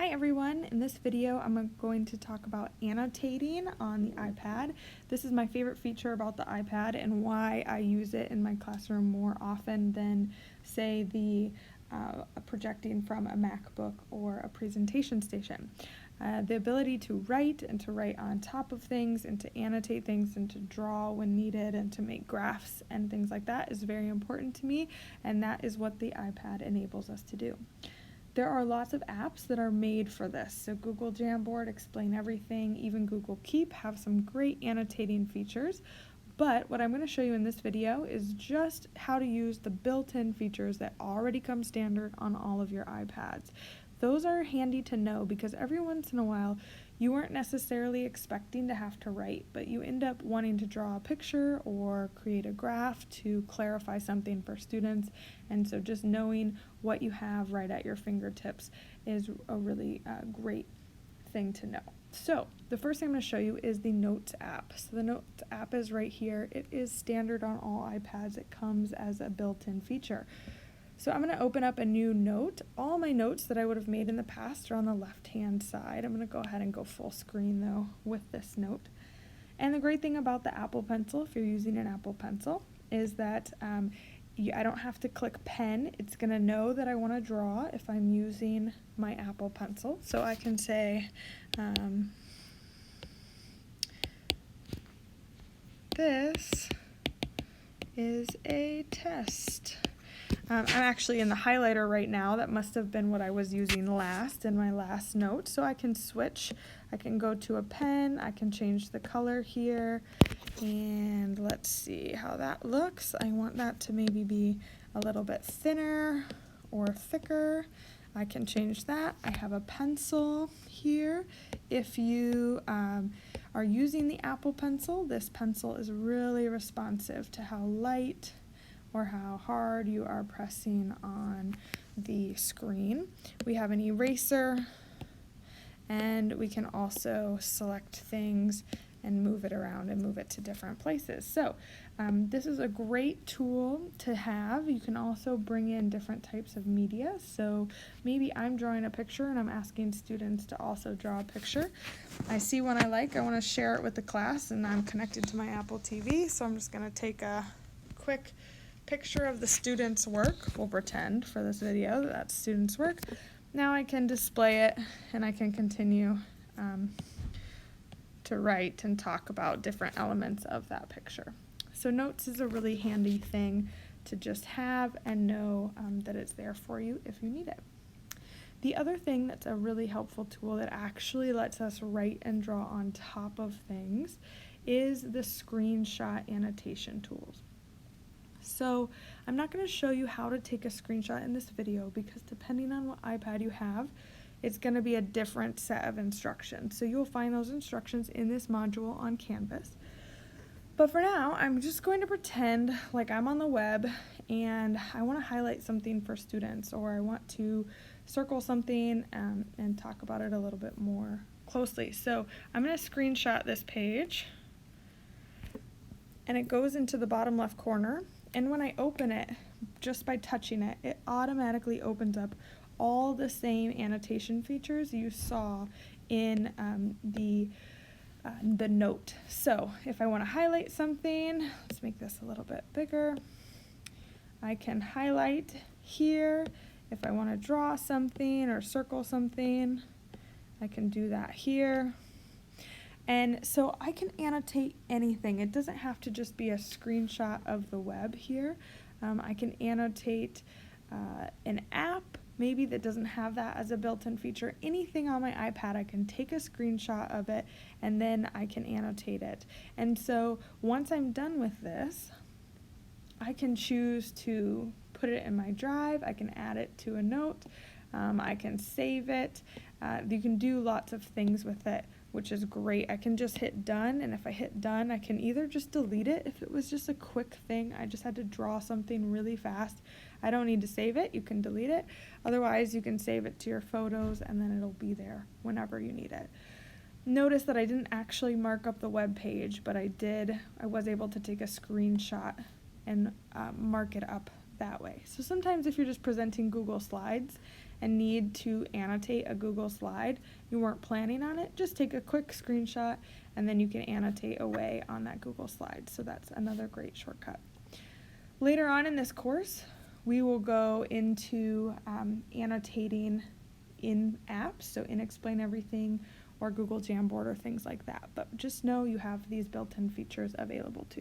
Hi everyone, in this video I'm going to talk about annotating on the iPad. This is my favorite feature about the iPad and why I use it in my classroom more often than say the projecting from a MacBook or a presentation station. The ability to write and to write on top of things and to annotate things and to draw when needed and to make graphs and things like that is very important to me, and that is what the iPad enables us to do. There are lots of apps that are made for this. So Google Jamboard, Explain Everything, even Google Keep have some great annotating features. But what I'm going to show you in this video is just how to use the built-in features that already come standard on all of your iPads. Those are handy to know because every once in a while you weren't necessarily expecting to have to write, but you end up wanting to draw a picture or create a graph to clarify something for students, and so just knowing what you have right at your fingertips is a really great thing to know. So the first thing I'm going to show you is the Notes app. So the Notes app is right here. It is standard on all iPads. It comes as a built-in feature. So I'm going to open up a new note. All my notes that I would have made in the past are on the left-hand side. I'm going to go ahead and go full screen though with this note. And the great thing about the Apple Pencil, if you're using an Apple Pencil, is that I don't have to click pen. It's going to know that I want to draw if I'm using my Apple Pencil. So I can say, this is a test. I'm actually in the highlighter right now. That must have been what I was using last in my last note. So I can switch. I can go to a pen. I can change the color here. And let's see how that looks. I want that to maybe be a little bit thinner or thicker. I can change that. I have a pencil here. If you are using the Apple Pencil, this pencil is really responsive to how light or how hard you are pressing on the screen. We have an eraser, and we can also select things and move it around and move it to different places. So this is a great tool to have. You can also bring in different types of media. So maybe I'm drawing a picture and I'm asking students to also draw a picture. I see one I like, I want to share it with the class, and I'm connected to my Apple TV, so I'm just going to take a quick picture of the student's work. We'll pretend for this video that that's student's work. Now I can display it and I can continue to write and talk about different elements of that picture. So Notes is a really handy thing to just have and know that it's there for you if you need it. The other thing that's a really helpful tool that actually lets us write and draw on top of things is the screenshot annotation tools. So I'm not going to show you how to take a screenshot in this video because depending on what iPad you have, it's going to be a different set of instructions. So you'll find those instructions in this module on Canvas. But for now, I'm just going to pretend like I'm on the web and I want to highlight something for students, or I want to circle something and talk about it a little bit more closely. So I'm going to screenshot this page, and it goes into the bottom left corner. And when I open it, just by touching it, it automatically opens up all the same annotation features you saw in the note. So if I want to highlight something, let's make this a little bit bigger. I can highlight here. If I want to draw something or circle something, I can do that here. And so I can annotate anything. It doesn't have to just be a screenshot of the web here. I can annotate an app, maybe that doesn't have that as a built-in feature. Anything on my iPad, I can take a screenshot of it and then I can annotate it. And so once I'm done with this, I can choose to put it in my drive. I can add it to a note. I can save it. You can do lots of things with it, which is great. I can just hit done, and if I hit done, I can either just delete it if it was just a quick thing. I just had to draw something really fast. I don't need to save it. You can delete it. Otherwise, you can save it to your photos, and then it'll be there whenever you need it. Notice that I didn't actually mark up the web page, but I was able to take a screenshot and mark it up that way. So sometimes if you're just presenting Google Slides and need to annotate a Google slide, you weren't planning on it, just take a quick screenshot and then you can annotate away on that Google slide. So that's another great shortcut. Later on in this course, we will go into annotating in apps, so in Explain Everything or Google Jamboard or things like that. But just know you have these built-in features available to you.